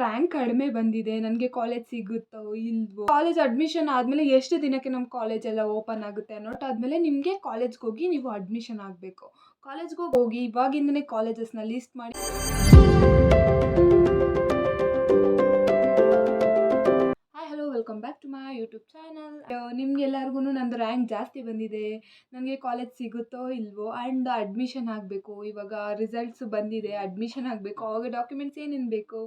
Rank ಕಡಿಮೆ ಬಂದಿದೆ, ನನಗೆ ಕಾಲೇಜ್ ಸಿಗುತ್ತೋ ಇಲ್ವೋ, ಕಾಲೇಜ್ ಅಡ್ಮಿಷನ್ ಆದಮೇಲೆ ಎಷ್ಟು ದಿನಕ್ಕೆ ನಮ್ಮ ಕಾಲೇಜ್ ಎಲ್ಲ ಓಪನ್ ಆಗುತ್ತೆ ಅನ್ನೋಟಾದ್ಮೇಲೆ ನಿಮಗೆ ಕಾಲೇಜ್ಗೆ ಹೋಗಿ ನೀವು ಅಡ್ಮಿಷನ್ ಆಗಬೇಕು. ಕಾಲೇಜ್ಗೆ ಹೋಗಿ ಇವಾಗಿಂದನೇ ಕಾಲೇಜಸ್ನ ಲಿಸ್ಟ್ ಮಾಡಿ. Welcome back to my YouTube channel. ನಿಮ್ಗೆಲ್ಲರಿಗೂ ನಂದು ರ್ಯಾಂಕ್ ಜಾಸ್ತಿ ಬಂದಿದೆ, ನನಗೆ ಕಾಲೇಜ್ ಸಿಗುತ್ತೋ ಇಲ್ವೋ ಆ್ಯಂಡ್ ಅಡ್ಮಿಷನ್ ಆಗಬೇಕು. ಇವಾಗ ರಿಸಲ್ಟ್ಸ್ ಬಂದಿದೆ, ಅಡ್ಮಿಷನ್ ಆಗಬೇಕು. ಅವಾಗ ಡಾಕ್ಯುಮೆಂಟ್ಸ್ ಏನೇನು ಬೇಕು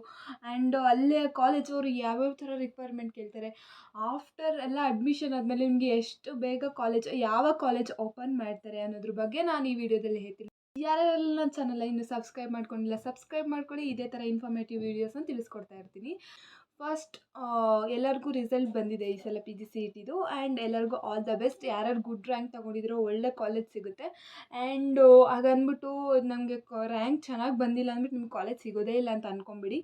ಆ್ಯಂಡ್ ಅಲ್ಲೇ ಕಾಲೇಜವರು ಯಾವ್ಯಾವ ಥರ ರಿಕ್ವೈರ್ಮೆಂಟ್ ಕೇಳ್ತಾರೆ. ಆಫ್ಟರ್ ಎಲ್ಲ ಅಡ್ಮಿಷನ್ ಆದಮೇಲೆ ನಿಮಗೆ ಎಷ್ಟು ಬೇಗ ಯಾವ ಕಾಲೇಜ್ ಓಪನ್ ಮಾಡ್ತಾರೆ ಅನ್ನೋದ್ರ ಬಗ್ಗೆ ನಾನು ಈ ವಿಡಿಯೋದಲ್ಲಿ ಹೇಳ್ತೀನಿ. ಯಾರೆಲ್ಲ ನನ್ನ ಚಾನಲ್ ಇನ್ನು ಸಬ್ಸ್ಕ್ರೈಬ್ ಮಾಡ್ಕೊಂಡಿಲ್ಲ, ಸಬ್ಸ್ಕ್ರೈಬ್ ಮಾಡ್ಕೊಳ್ಳಿ. ಇದೇ ಥರ ಇನ್ಫಾರ್ಮೇಟಿವ್ ವೀಡಿಯೋಸ್ನ ತಿಳಿಸ್ಕೊಡ್ತಾ ಇರ್ತೀನಿ. ಫಸ್ಟ್ ಎಲ್ಲರಿಗೂ ರಿಸಲ್ಟ್ ಬಂದಿದೆ ಈ ಸಲ PGCETದು ಆ್ಯಂಡ್ ಎಲ್ಲರಿಗೂ ಆಲ್ ದ ಬೆಸ್ಟ್. ಯಾರ್ಯಾರು ಗುಡ್ ರ್ಯಾಂಕ್ ತೊಗೊಂಡಿದ್ರೋ ಒಳ್ಳೆ ಕಾಲೇಜ್ ಸಿಗುತ್ತೆ. ಆ್ಯಂಡ್ ಹಾಗಂದ್ಬಿಟ್ಟು ನಮಗೆ ರ್ಯಾಂಕ್ ಚೆನ್ನಾಗಿ ಬಂದಿಲ್ಲ ಅಂದ್ಬಿಟ್ಟು ನಿಮ್ಗೆ ಕಾಲೇಜ್ ಸಿಗೋದೇ ಇಲ್ಲ ಅಂತ ಅಂದ್ಕೊಂಬಿಡಿ,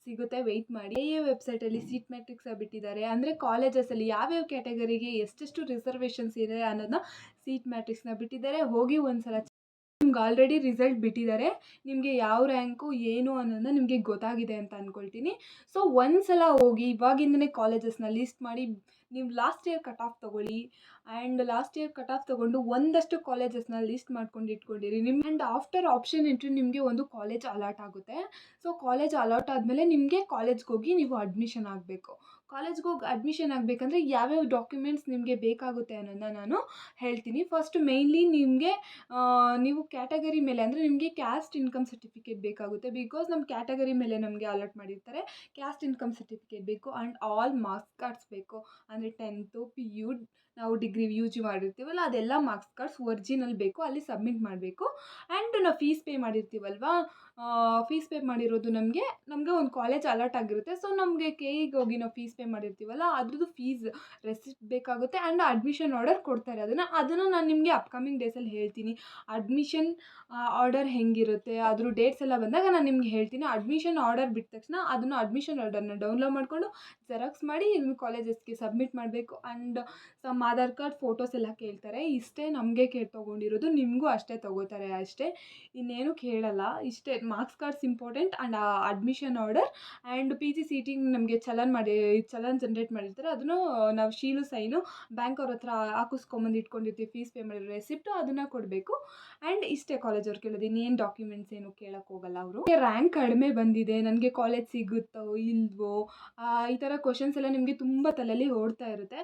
ಸಿಗುತ್ತೆ, ವೆಯ್ಟ್ ಮಾಡಿ. ವೆಬ್ಸೈಟಲ್ಲಿ ಸೀಟ್ ಮ್ಯಾಟ್ರಿಕ್ಸ್ ಬಿಟ್ಟಿದ್ದಾರೆ, ಅಂದರೆ ಕಾಲೇಜಸಲ್ಲಿ ಯಾವ್ಯಾವ ಕ್ಯಾಟಗರಿಗೆ ಎಷ್ಟೆಷ್ಟು ರಿಸರ್ವೇಷನ್ಸ್ ಇದೆ ಅನ್ನೋದನ್ನ ಸೀಟ್ ಮ್ಯಾಟ್ರಿಕ್ಸ್ನ ಬಿಟ್ಟಿದ್ದಾರೆ. ಹೋಗಿ ಒಂದ್ಸಲ ನಿಮ್ಗೆ ಆಲ್ರೆಡಿ ರಿಸಲ್ಟ್ ಬಿಟ್ಟಿದ್ದಾರೆ, ನಿಮಗೆ ಯಾವ ರ್ಯಾಂಕು ಏನು ಅನ್ನೋದನ್ನ ನಿಮಗೆ ಗೊತ್ತಾಗಿದೆ ಅಂತ ಅಂದ್ಕೊಳ್ತೀನಿ. ಸೊ ಒಂದ್ಸಲ ಹೋಗಿ ಇವಾಗಿಂದನೇ ಕಾಲೇಜಸ್ನ ಲಿಸ್ಟ್ ಮಾಡಿ. ನೀವು ಲಾಸ್ಟ್ ಇಯರ್ ಕಟ್ ಆಫ್ ತೊಗೊಳ್ಳಿ and last year cut off ತೊಗೊಂಡು ಒಂದಷ್ಟು ಕಾಲೇಜಸ್ನ ಲಿಸ್ಟ್ ಮಾಡ್ಕೊಂಡು ಇಟ್ಕೊಂಡಿರಿ ಆ್ಯಂಡ್ ಆಫ್ಟರ್ ಆಪ್ಷನ್ ಎಂಟ್ರಿ ನಿಮಗೆ ಒಂದು ಕಾಲೇಜ್ ಅಲಾಟ್ ಆಗುತ್ತೆ. ಸೊ ಕಾಲೇಜ್ ಅಲಾಟ್ ಆದಮೇಲೆ ನಿಮಗೆ ಕಾಲೇಜ್ಗೆ ಹೋಗಿ ನೀವು ಅಡ್ಮಿಷನ್ ಆಗಬೇಕು. ಕಾಲೇಜ್ಗೆ ಹೋಗಿ ಅಡ್ಮಿಷನ್ ಆಗಬೇಕಂದ್ರೆ ಯಾವ್ಯಾವ ಡಾಕ್ಯುಮೆಂಟ್ಸ್ ನಿಮಗೆ ಬೇಕಾಗುತ್ತೆ ಅನ್ನೋದನ್ನ ನಾನು ಹೇಳ್ತೀನಿ. ಫಸ್ಟ್ ಮೇಯ್ನ್ಲಿ ನಿಮಗೆ ನೀವು ಕ್ಯಾಟಗರಿ ಮೇಲೆ, ಅಂದರೆ ನಿಮಗೆ ಕ್ಯಾಸ್ಟ್ ಇನ್ಕಮ್ ಸರ್ಟಿಫಿಕೇಟ್ ಬೇಕಾಗುತ್ತೆ. ಬಿಕಾಸ್ ನಮ್ಮ ಕ್ಯಾಟಗರಿ ಮೇಲೆ ನಮಗೆ ಅಲಾಟ್ ಮಾಡಿರ್ತಾರೆ. ಕ್ಯಾಸ್ಟ್ ಇನ್ಕಮ್ ಸರ್ಟಿಫಿಕೇಟ್ ಬೇಕು ಆ್ಯಂಡ್ ಆಲ್ ಮಾರ್ಕ್ಸ್ ಕಾರ್ಡ್ಸ್ ಬೇಕು. ಅಂದರೆ 10th PU ನಾವು ಡಿಗ್ರಿ UG ಮಾಡಿರ್ತೀವಲ್ಲ ಅದೆಲ್ಲ ಮಾರ್ಕ್ಸ್ ಕಾರ್ಡ್ಸ್ ಒರಿಜಿನಲ್ ಬೇಕು, ಅಲ್ಲಿ ಸಬ್ಮಿಟ್ ಮಾಡಬೇಕು. ಆ್ಯಂಡ್ ನಾವು ಫೀಸ್ ಪೇ ಮಾಡಿರ್ತೀವಲ್ವಾ, ಫೀಸ್ ಪೇ ಮಾಡಿರೋದು ನಮಗೆ ಒಂದು ಕಾಲೇಜ್ ಅಲಾಟ್ ಆಗಿರುತ್ತೆ. ಸೊ ನಮಗೆ KEಗೆ ಹೋಗಿ ನಾವು ಫೀಸ್ ಪೇ ಮಾಡಿರ್ತೀವಲ್ಲ ಅದ್ರದ್ದು ಫೀಸ್ ರೆಸಿಪ್ಟ್ ಬೇಕಾಗುತ್ತೆ. ಆ್ಯಂಡ್ ಅಡ್ಮಿಷನ್ ಆರ್ಡರ್ ಕೊಡ್ತಾರೆ, ಅದನ್ನು ನಾನು ನಿಮಗೆ ಅಪ್ಕಮಿಂಗ್ ಡೇಸಲ್ಲಿ ಹೇಳ್ತೀನಿ. ಅಡ್ಮಿಷನ್ ಆರ್ಡರ್ ಹೆಂಗಿರುತ್ತೆ ಅದ್ರ ಡೇಟ್ಸ್ ಎಲ್ಲ ಬಂದಾಗ ನಾನು ನಿಮ್ಗೆ ಹೇಳ್ತೀನಿ. ಅಡ್ಮಿಷನ್ ಆರ್ಡರ್ ಬಿಟ್ಟ ತಕ್ಷಣ ಅದನ್ನು ಅಡ್ಮಿಷನ್ ಆರ್ಡರ್ನ ಡೌನ್ಲೋಡ್ ಮಾಡಿಕೊಂಡು ಜೆರಾಕ್ಸ್ ಮಾಡಿ ನಿಮ್ಮ ಕಾಲೇಜಸ್ಗೆ ಸಬ್ಮಿಟ್ ಮಾಡಬೇಕು. And some Aadhaar card photos ಎಲ್ಲ ಕೇಳ್ತಾರೆ. ಇಷ್ಟೇ ನಮಗೆ ತೊಗೊಂಡಿರೋದು, ನಿಮಗೂ ಅಷ್ಟೇ ತೊಗೋತಾರೆ, ಅಷ್ಟೇ, ಇನ್ನೇನು ಕೇಳಲ್ಲ. ಇಷ್ಟೇ, marks cards important and admission order and PGCET ನಮಗೆ ಚಲನ್ ಜನ್ರೇಟ್ ಮಾಡಿರ್ತಾರೆ, ಅದನ್ನು ನಾವು ಶೀಲು ಸೈನು ಬ್ಯಾಂಕ್ ಅವ್ರ ಹತ್ರ ಹಾಕಿಸ್ಕೊಂಬಂದು ಇಟ್ಕೊಂಡಿರ್ತೀವಿ. ಫೀಸ್ ಪೇ ಮಾಡಿರೋ ರೆಸಿಪ್ಟು ಅದನ್ನು ಕೊಡಬೇಕು. ಆ್ಯಂಡ್ ಇಷ್ಟೇ ಕಾಲೇಜವ್ರು ಕೇಳೋದು, ಇನ್ನೇನು ಡಾಕ್ಯುಮೆಂಟ್ಸ್ ಏನು ಕೇಳಕ್ಕೆ ಹೋಗಲ್ಲ ಅವರು. ರ್ಯಾಂಕ್ ಕಡಿಮೆ ಬಂದಿದೆ, ನನಗೆ ಕಾಲೇಜ್ ಸಿಗುತ್ತೋ ಇಲ್ವೋ, ಈ ಥರ ಕ್ವಶನ್ಸ್ ಎಲ್ಲ ನಿಮಗೆ ತುಂಬ ತಲೆಯಲ್ಲಿ ಓಡ್ತಾ ಇರುತ್ತೆ.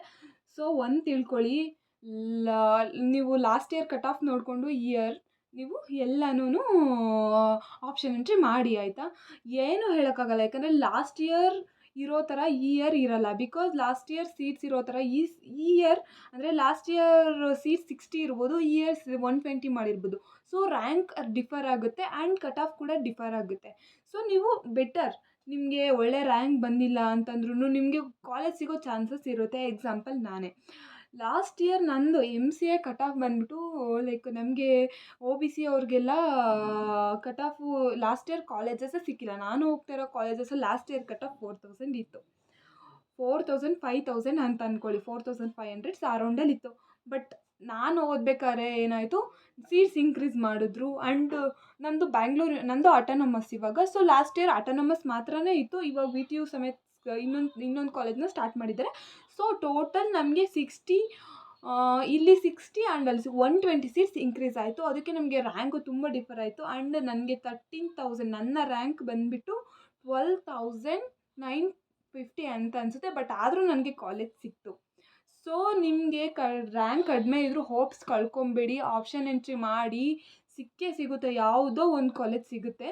ಸೊ ಒಂದು ತಿಳ್ಕೊಳ್ಳಿ, ನೀವು ಲಾಸ್ಟ್ ಇಯರ್ ಕಟ್ ಆಫ್ ನೋಡಿಕೊಂಡು ಇಯರ್ ನೀವು ಎಲ್ಲನೂ ಆಪ್ಷನ್ ಎಂಟ್ರಿ ಮಾಡಿ, ಆಯಿತಾ. ಏನೂ ಹೇಳೋಕ್ಕಾಗಲ್ಲ, ಯಾಕಂದರೆ ಲಾಸ್ಟ್ ಇಯರ್ ಇರೋ ಥರ ಈ ಇಯರ್ ಇರೋಲ್ಲ. ಬಿಕಾಸ್ ಲಾಸ್ಟ್ ಇಯರ್ ಸೀಟ್ಸ್ ಇರೋ ಥರ ಈ ಇಯರ್, ಅಂದರೆ ಲಾಸ್ಟ್ ಇಯರ್ ಸೀಟ್ 60 ಇರ್ಬೋದು, ಈ ಇಯರ್ 120 ಮಾಡಿರ್ಬೋದು. ಸೊ ರ್ಯಾಂಕ್ ಡಿಫರ್ ಆಗುತ್ತೆ ಆ್ಯಂಡ್ ಕಟ್ ಆಫ್ ಕೂಡ ಡಿಫರ್ ಆಗುತ್ತೆ. ಸೊ ನೀವು ಬೆಟರ್, ನಿಮಗೆ ಒಳ್ಳೆ ರ್ಯಾಂಕ್ ಬಂದಿಲ್ಲ ಅಂತಂದ್ರೂ ನಿಮಗೆ ಕಾಲೇಜ್ ಸಿಗೋ ಚಾನ್ಸಸ್ ಇರುತ್ತೆ. ಎಕ್ಸಾಂಪಲ್ ನಾನೇ ಲಾಸ್ಟ್ ಇಯರ್ ನಂದು MCA ಕಟ್ ಆಫ್ ಬಂದ್ಬಿಟ್ಟು ಲೈಕ್ ನಮಗೆ OBC ಅವ್ರಿಗೆಲ್ಲ ಕಟ್ ಆಫು ಲಾಸ್ಟ್ ಇಯರ್ ಕಾಲೇಜಸ್ಸೇ ಸಿಕ್ಕಿಲ್ಲ. ನಾನು ಹೋಗ್ತಾ ಇರೋ colleges last year cut off 4000 ಇತ್ತು, 4000 5000 ಅಂತ ಅಂದ್ಕೊಳ್ಳಿ, 4500 ಆ ರೌಂಡಲ್ಲಿತ್ತು. ಬಟ್ ನಾನು ಓದಬೇಕಾದ್ರೆ ಏನಾಯಿತು, ಸೀಟ್ಸ್ ಇನ್ಕ್ರೀಸ್ ಮಾಡಿದ್ರು ಆ್ಯಂಡ್ ನಂದು ಆಟೋನಮಸ್ ಇವಾಗ. ಸೊ ಲಾಸ್ಟ್ ಇಯರ್ ಆಟೋನಮಸ್ ಮಾತ್ರನೇ ಇತ್ತು, ಇವಾಗ VTU ಸಮೇತ ಇನ್ನೊಂದು ಕಾಲೇಜ್ನ ಸ್ಟಾರ್ಟ್ ಮಾಡಿದ್ದಾರೆ. ಸೊ ಟೋಟಲ್ ನಮಗೆ 60, ಇಲ್ಲಿ 60 ಆ್ಯಂಡ್ ಅಲ್ಲಿ 120 ಸೀಟ್ಸ್ ಇನ್ಕ್ರೀಸ್ ಆಯಿತು. ಅದಕ್ಕೆ ನಮಗೆ ರ್ಯಾಂಕು ತುಂಬ ಡಿಫರ್ ಆಯಿತು. ಆ್ಯಂಡ್ ನನಗೆ 13,000, ನನ್ನ ರ್ಯಾಂಕ್ ಬಂದುಬಿಟ್ಟು 12,950 ಅಂತ ಅನಿಸುತ್ತೆ. ಬಟ್ ಆದರೂ ನನಗೆ ಕಾಲೇಜ್ ಸಿಕ್ತು. ಸೊ ನಿಮಗೆ ರ್ಯಾಂಕ್ ಕಡಿಮೆ ಇದ್ದರೂ ಹೋಪ್ಸ್ ಕಳ್ಕೊಬೇಡಿ, ಆಪ್ಷನ್ ಎಂಟ್ರಿ ಮಾಡಿ, ಸಿಕ್ಕೇ ಸಿಗುತ್ತೆ. ಯಾವುದೋ ಒಂದು ಕಾಲೇಜ್ ಸಿಗುತ್ತೆ,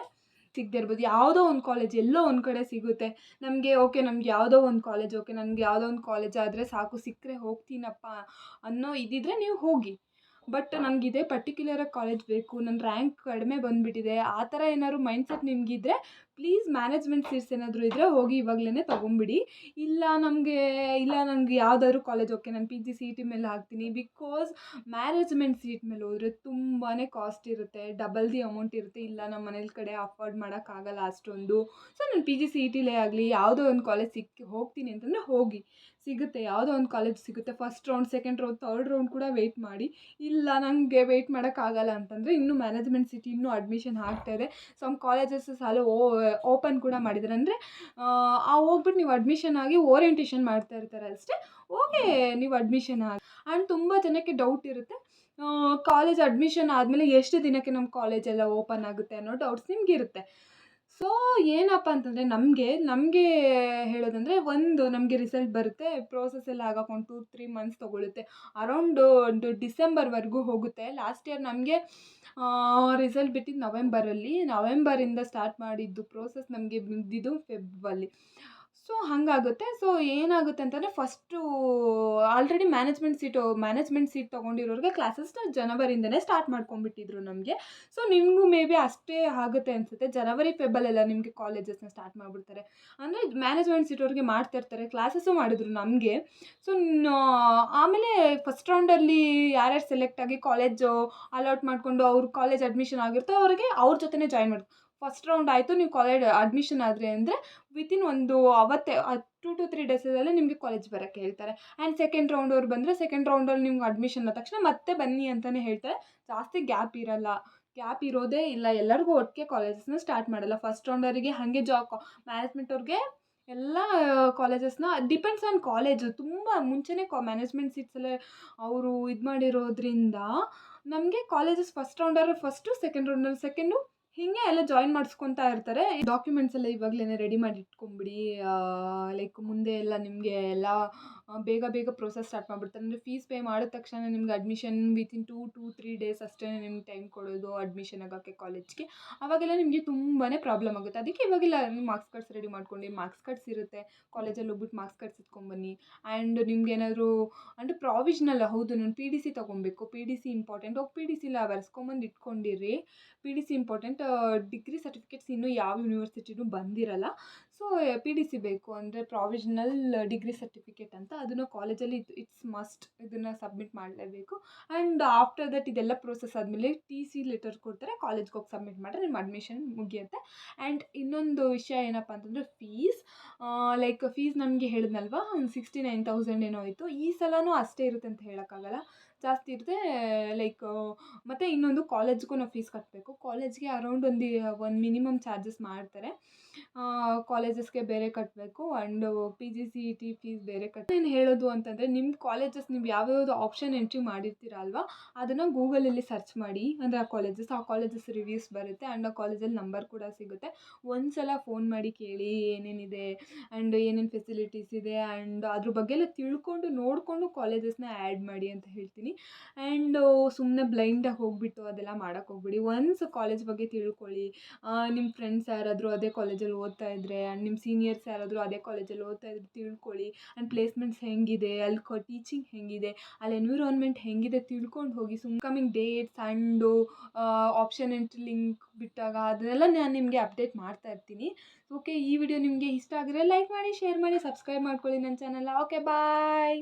ಸಿಗದೇ ಇರ್ಬೋದು, ಯಾವುದೋ ಒಂದು ಕಾಲೇಜ್ ಎಲ್ಲೋ ಒಂದು ಕಡೆ ಸಿಗುತ್ತೆ. ನಮಗೆ ನಮ್ಗೆ ಯಾವುದೋ ಒಂದು ಕಾಲೇಜ್ ನನಗೆ ಯಾವುದೋ ಒಂದು ಕಾಲೇಜ್ ಆದರೆ ಸಾಕು, ಸಿಕ್ಕರೆ ಹೋಗ್ತೀನಪ್ಪ ಅನ್ನೋ ಇದ್ದಿದ್ರೆ ನೀವು ಹೋಗಿ. ಬಟ್ ನನಗಿದೆ ಪರ್ಟಿಕ್ಯುಲರಾಗಿ ಕಾಲೇಜ್ ಬೇಕು, ನನ್ನ ರ್ಯಾಂಕ್ ಕಡಿಮೆ ಬಂದುಬಿಟ್ಟಿದೆ, ಆ ಥರ ಏನಾದ್ರು ಮೈಂಡ್ಸೆಟ್ ನಿಮಗಿದ್ರೆ ಪ್ಲೀಸ್ ಮ್ಯಾನೇಜ್ಮೆಂಟ್ ಸೀಟ್ಸ್ ಏನಾದರೂ ಇದ್ದರೆ ಹೋಗಿ ಇವಾಗಲೇ ತೊಗೊಂಬಿಡಿ. ಇಲ್ಲ ನನಗೆ ಯಾವುದಾದ್ರೂ ಕಾಲೇಜ್ ನಾನು PGCET ಮೇಲೆ ಹಾಕ್ತೀನಿ. ಬಿಕಾಸ್ ಮ್ಯಾನೇಜ್ಮೆಂಟ್ ಸೀಟ್ ಮೇಲೆ ಹೋದರೆ ತುಂಬಾ ಕಾಸ್ಟ್ ಇರುತ್ತೆ, ಡಬಲ್ ದಿ ಅಮೌಂಟ್ ಇರುತ್ತೆ. ಇಲ್ಲ ನಮ್ಮ ಮನೇಲಿ ಕಡೆ ಅಫೋರ್ಡ್ ಮಾಡೋಕ್ಕಾಗಲ್ಲ ಅಷ್ಟೊಂದು. ಸೊ ನಾನು PGCETಲೇ ಆಗಲಿ ಯಾವುದೋ ಒಂದು ಕಾಲೇಜ್ ಹೋಗ್ತೀನಿ ಅಂತಂದರೆ ಹೋಗಿ, ಸಿಗುತ್ತೆ, ಯಾವುದೋ ಒಂದು ಕಾಲೇಜ್ ಸಿಗುತ್ತೆ. First round, second round, third round ಕೂಡ ವೆಯ್ಟ್ ಮಾಡಿ. ಇಲ್ಲ ನನಗೆ ವೆಯ್ಟ್ ಮಾಡೋಕ್ಕಾಗಲ್ಲ ಅಂತಂದರೆ ಇನ್ನೂ ಮ್ಯಾನೇಜ್ಮೆಂಟ್ ಸೀಟ್ ಇನ್ನೂ ಅಡ್ಮಿಷನ್ ಆಗ್ತಾಯಿದೆ. ಸಮ್ ಕಾಲೇಜಸ್ ಓಪನ್ ಕೂಡ ಮಾಡಿದ್ದಾರೆ. ಅಂದರೆ ಹೋಗ್ಬಿಟ್ಟು ನೀವು ಅಡ್ಮಿಷನ್ ಆಗಿ ಓರಿಯೆಂಟೇಷನ್ ಮಾಡ್ತಾ ಇರ್ತಾರೆ ಅಷ್ಟೇ. ಹೋಗಿ ನೀವು ಅಡ್ಮಿಷನ್ ಆಗಿ. ಆ್ಯಂಡ್ ತುಂಬ ಜನಕ್ಕೆ ಡೌಟ್ ಇರುತ್ತೆ, ಕಾಲೇಜ್ ಅಡ್ಮಿಷನ್ ಆದಮೇಲೆ ಎಷ್ಟು ದಿನಕ್ಕೆ ನಮ್ಮ ಕಾಲೇಜೆಲ್ಲ ಓಪನ್ ಆಗುತ್ತೆ ಅನ್ನೋ ಡೌಟ್ಸ್ ನಿಮಗಿರುತ್ತೆ. ಸೊ ಏನಪ್ಪ ಅಂತಂದರೆ ನಮಗೆ ಹೇಳೋದಂದರೆ, ನಮಗೆ ರಿಸಲ್ಟ್ ಬರುತ್ತೆ, ಪ್ರೋಸೆಸ್ ಎಲ್ಲ ಆಗೋಕೆ 1-3 ಮಂತ್ಸ್ ತೊಗೊಳುತ್ತೆ. ಅರೌಂಡು ಒಂದು ಡಿಸೆಂಬರ್ವರೆಗೂ ಹೋಗುತ್ತೆ. ಲಾಸ್ಟ್ ಇಯರ್ ನಮಗೆ ರಿಸಲ್ಟ್ ಬಿಟ್ಟಿದ್ದು ನವೆಂಬರಿಂದ ಸ್ಟಾರ್ಟ್ ಮಾಡಿದ್ದು ಪ್ರೋಸೆಸ್ ನಮಗೆ ಬಿದ್ದಿದ್ದು ಫೆಬ್ಬಲ್ಲಿ. ಸೊ ಹಾಗಾಗುತ್ತೆ. ಸೊ ಏನಾಗುತ್ತೆ ಅಂತಂದರೆ, ಫಸ್ಟು ಆಲ್ರೆಡಿ ಮ್ಯಾನೇಜ್ಮೆಂಟ್ ಸೀಟ್ ತೊಗೊಂಡಿರೋರಿಗೆ ಕ್ಲಾಸಸ್ನ ಜನವರಿಂದನೇ ಸ್ಟಾರ್ಟ್ ಮಾಡ್ಕೊಂಡ್ಬಿಟ್ಟಿದ್ರು ನಮಗೆ. ಸೊ ನಿಮಗೂ ಮೇ ಬಿ ಅಷ್ಟೇ ಆಗುತ್ತೆ ಅನಿಸುತ್ತೆ. ಜನವರಿ ಫೆಬ್ಬಲ್ಲೆಲ್ಲ ನಿಮಗೆ ಕಾಲೇಜಸ್ನ ಸ್ಟಾರ್ಟ್ ಮಾಡಿಬಿಡ್ತಾರೆ. ಅಂದರೆ ಮ್ಯಾನೇಜ್ಮೆಂಟ್ ಸೀಟವ್ರಿಗೆ ಮಾಡ್ತಿರ್ತಾರೆ, ಕ್ಲಾಸಸ್ಸು ಮಾಡಿದ್ರು ನಮಗೆ. ಸೊ ಆಮೇಲೆ ಫಸ್ಟ್ ರೌಂಡಲ್ಲಿ ಯಾರ್ಯಾರು ಸೆಲೆಕ್ಟ್ ಆಗಿ ಕಾಲೇಜು ಅಲಾಟ್ ಮಾಡಿಕೊಂಡು ಅವ್ರ ಕಾಲೇಜ್ ಅಡ್ಮಿಷನ್ ಆಗಿರ್ತೋ ಅವ್ರಿಗೆ ಅವ್ರ ಜೊತೆನೇ ಜಾಯಿನ್ ಮಾಡಿ. ಫಸ್ಟ್ ರೌಂಡ್ ಆಯಿತು, ನೀವು ಕಾಲೇಜ್ ಅಡ್ಮಿಷನ್ ಆದರೆ ಅಂದರೆ ವಿತಿನ್ ಒಂದು ಅವತ್ತೇ 2-3 ಡೇಸಲ್ಲೇ ನಿಮಗೆ ಕಾಲೇಜ್ ಬರೋಕ್ಕೆ ಹೇಳ್ತಾರೆ. ಆ್ಯಂಡ್ ಸೆಕೆಂಡ್ ರೌಂಡವ್ರು ಬಂದರೆ ಸೆಕೆಂಡ್ ರೌಂಡಲ್ಲಿ ನಿಮ್ಗೆ ಅಡ್ಮಿಷನ್ ಆದ ತಕ್ಷಣ ಮತ್ತೆ ಬನ್ನಿ ಅಂತಲೇ ಹೇಳ್ತಾರೆ. ಜಾಸ್ತಿ ಗ್ಯಾಪ್ ಇರೋದೇ ಇಲ್ಲ. ಎಲ್ಲರಿಗೂ ಒಟ್ಟಿಗೆ ಕಾಲೇಜಸ್ನ ಸ್ಟಾರ್ಟ್ ಮಾಡಲ್ಲ. ಫಸ್ಟ್ ರೌಂಡರಿಗೆ ಹಾಗೆ ಮ್ಯಾನೇಜ್ಮೆಂಟ್ ಅವ್ರಿಗೆ ಎಲ್ಲ ಕಾಲೇಜಸ್ನ ಡಿಪೆಂಡ್ಸ್ ಆನ್ ಕಾಲೇಜು. ತುಂಬ ಮುಂಚೆನೇ ಮ್ಯಾನೇಜ್ಮೆಂಟ್ ಸೀಟ್ಸಲ್ಲೇ ಅವರು ಇದು ಮಾಡಿರೋದ್ರಿಂದ ನಮಗೆ ಕಾಲೇಜಸ್ ಫಸ್ಟ್ ರೌಂಡರು ಫಸ್ಟು, ಸೆಕೆಂಡ್ ರೌಂಡಲ್ಲಿ ಸೆಕೆಂಡು, ಹೀಗೆ ಎಲ್ಲ ಜಾಯಿನ್ ಮಾಡಿಸ್ಕೊತಾ ಇರ್ತಾರೆ. ಡಾಕ್ಯುಮೆಂಟ್ಸ್ ಎಲ್ಲ ಇವಾಗಲೇ ರೆಡಿ ಮಾಡಿ ಇಟ್ಕೊಂಬಿಡಿ. ಲೈಕ್ ಮುಂದೆ ಎಲ್ಲ ನಿಮಗೆ ಎಲ್ಲ ಬೇಗ ಪ್ರೋಸೆಸ್ ಸ್ಟಾರ್ಟ್ ಮಾಡಿಬಿಡ್ತಾರೆ. ಅಂದರೆ ಫೀಸ್ ಪೇ ಮಾಡಿದ ತಕ್ಷಣ ನಿಮ್ಗೆ ಅಡ್ಮಿಷನ್ ವಿತಿನ್ 2-3 ಡೇಸ್ ಅಷ್ಟೇ ನಿಮ್ಗೆ ಟೈಮ್ ಕೊಡೋದು ಅಡ್ಮಿಷನ್ ಆಗೋಕ್ಕೆ ಕಾಲೇಜ್ಗೆ. ಆವಾಗೆಲ್ಲ ನಿಮಗೆ ತುಂಬಾ ಪ್ರಾಬ್ಲಮ್ ಆಗುತ್ತೆ. ಅದಕ್ಕೆ ಇವಾಗೆಲ್ಲ ನೀವು ಮಾರ್ಕ್ಸ್ ಕಾರ್ಡ್ಸ್ ರೆಡಿ ಮಾಡ್ಕೊಂಡು, ಮಾರ್ಕ್ಸ್ ಕಾರ್ಡ್ಸ್ ಇರುತ್ತೆ, ಕಾಲೇಜಲ್ಲಿ ಹೋಗ್ಬಿಟ್ಟು ಮಾರ್ಕ್ಸ್ ಕಾರ್ಡ್ಸ್ ಇಟ್ಕೊಂಬನ್ನಿ. ಆ್ಯಂಡ್ ನಿಮ್ಗೇನಾದರೂ ಅಂದರೆ ಪ್ರಾವಿಷ್ನಲ್, ಹೌದು ನಾನು PDC ತೊಗೊಬೇಕು, PDC ಇಂಪಾರ್ಟೆಂಟ್, ಹೋಗಿ PDCಲ ಬರ್ಸ್ಕೊಂಬಂದು ಇಟ್ಕೊಂಡಿರಿ. PDC important. ಡಿಗ್ರಿ ಸರ್ಟಿಫಿಕೇಟ್ಸ್ ಇನ್ನೂ ಯಾವ ಯೂನಿವರ್ಸಿಟಿನೂ ಬಂದಿರಲ್ಲ. ಸೊ PDC ಬೇಕು. ಅಂದರೆ ಪ್ರಾವಿಷನಲ್ ಡಿಗ್ರಿ ಸರ್ಟಿಫಿಕೇಟ್ ಅಂತ, ಅದನ್ನು ಕಾಲೇಜಲ್ಲಿ ಇಟ್ಸ್ ಮಸ್ಟ್, ಇದನ್ನು ಸಬ್ಮಿಟ್ ಮಾಡಲೇಬೇಕು. ಆ್ಯಂಡ್ ಆಫ್ಟರ್ ದಟ್ ಇದೆಲ್ಲ ಪ್ರೋಸೆಸ್ ಆದಮೇಲೆ TC ಲೆಟರ್ ಕೊಡ್ತಾರೆ, ಕಾಲೇಜ್ಗೆ ಹೋಗಿ ಸಬ್ಮಿಟ್ ಮಾಡಿದ್ರೆ ನಿಮ್ಮ ಅಡ್ಮಿಷನ್ ಮುಗಿಯುತ್ತೆ. ಆ್ಯಂಡ್ ಇನ್ನೊಂದು ವಿಷಯ ಏನಪ್ಪ ಅಂತಂದರೆ ಫೀಸ್ ನಮಗೆ ಹೇಳಿದ್ನಲ್ವಾ, ಒಂದು 69,000 ಏನೋ ಇತ್ತು. ಈ ಸಲವೂ ಅಷ್ಟೇ ಇರುತ್ತೆ ಅಂತ ಹೇಳೋಕ್ಕಾಗಲ್ಲ, ಜಾಸ್ತಿ ಇರುತ್ತೆ. ಮತ್ತು ಇನ್ನೊಂದು ಕಾಲೇಜ್ಗೂ ನಾವು ಫೀಸ್ ಕಟ್ಟಬೇಕು. ಕಾಲೇಜ್ಗೆ ಅರೌಂಡ್ ಒಂದು ಮಿನಿಮಮ್ ಚಾರ್ಜಸ್ ಮಾಡ್ತಾರೆ. ಕಾಲೇಜಸ್ಗೆ ಬೇರೆ ಕಟ್ಟಬೇಕು. ಆ್ಯಂಡ್ PGCET ಫೀಸ್ ಬೇರೆ ಏನು ಹೇಳೋದು ಅಂತಂದರೆ, ನಿಮ್ಮ ಕಾಲೇಜಸ್ ನೀವು ಯಾವ್ಯಾವುದು ಆಪ್ಷನ್ ಎಂಟ್ರಿ ಮಾಡಿರ್ತೀರ ಅಲ್ವಾ, ಅದನ್ನು ಗೂಗಲಲ್ಲಿ ಸರ್ಚ್ ಮಾಡಿ. ಅಂದರೆ ಆ ಕಾಲೇಜಸ್ ರಿವ್ಯೂಸ್ ಬರುತ್ತೆ. ಆ್ಯಂಡ್ ಆ ಕಾಲೇಜಲ್ಲಿ ನಂಬರ್ ಕೂಡ ಸಿಗುತ್ತೆ. ಒಂದು ಸಲ ಫೋನ್ ಮಾಡಿ ಕೇಳಿ ಏನೇನಿದೆ ಆ್ಯಂಡ್ ಏನೇನು ಫೆಸಿಲಿಟೀಸ್ ಇದೆ, ಆ್ಯಂಡ್ ಅದ್ರ ಬಗ್ಗೆ ಎಲ್ಲ ತಿಳ್ಕೊಂಡು ನೋಡಿಕೊಂಡು ಕಾಲೇಜಸ್ನ ಆ್ಯಡ್ ಮಾಡಿ ಅಂತ ಹೇಳ್ತೀನಿ. ಆ್ಯಂಡ್ ಸುಮ್ಮನೆ ಬ್ಲೈಂಡಾಗಿ ಹೋಗಿಬಿಟ್ಟು ಅದೆಲ್ಲ ಮಾಡೋಕ್ಕೆ ಹೋಗ್ಬಿಡಿ. ಒನ್ಸ್ ಕಾಲೇಜ್ ಬಗ್ಗೆ ತಿಳ್ಕೊಳ್ಳಿ. ನಿಮ್ಮ ಫ್ರೆಂಡ್ಸ್ ಯಾರಾದರೂ ಅದೇ ಕಾಲೇಜಲ್ಲಿ ಓದ್ತಾ ಇದ್ದರೆ, ಆ್ಯಂಡ್ ನಿಮ್ಮ ಸೀನಿಯರ್ಸ್ ಯಾರಾದರೂ ಅದೇ ಕಾಲೇಜಲ್ಲಿ ಓದ್ತಾ ಇದ್ರೆ ತಿಳ್ಕೊಳ್ಳಿ. ಆ್ಯಂಡ್ ಪ್ಲೇಸ್ಮೆಂಟ್ಸ್ ಹೆಂಗಿದೆ, ಅಲ್ಲಿ ಟೀಚಿಂಗ್ ಹೆಂಗಿದೆ, ಅಲ್ಲಿ ಎನ್ವಿರಾನ್ಮೆಂಟ್ ಹೆಂಗಿದೆ ತಿಳ್ಕೊಂಡು ಹೋಗಿ. Coming dates and option entry link ಬಿಟ್ಟಾಗ ಅದನ್ನೆಲ್ಲ ನಾನು ನಿಮಗೆ ಅಪ್ಡೇಟ್ ಮಾಡ್ತಾ ಇರ್ತೀನಿ. ಓಕೆ, ಈ ವಿಡಿಯೋ ನಿಮಗೆ ಇಷ್ಟ ಆಗಿದ್ರೆ ಲೈಕ್ ಮಾಡಿ, ಶೇರ್ ಮಾಡಿ, ಸಬ್ಸ್ಕ್ರೈಬ್ ಮಾಡ್ಕೊಳ್ಳಿ ನನ್ನ ಚಾನಲ್. ಓಕೆ, ಬಾಯ್.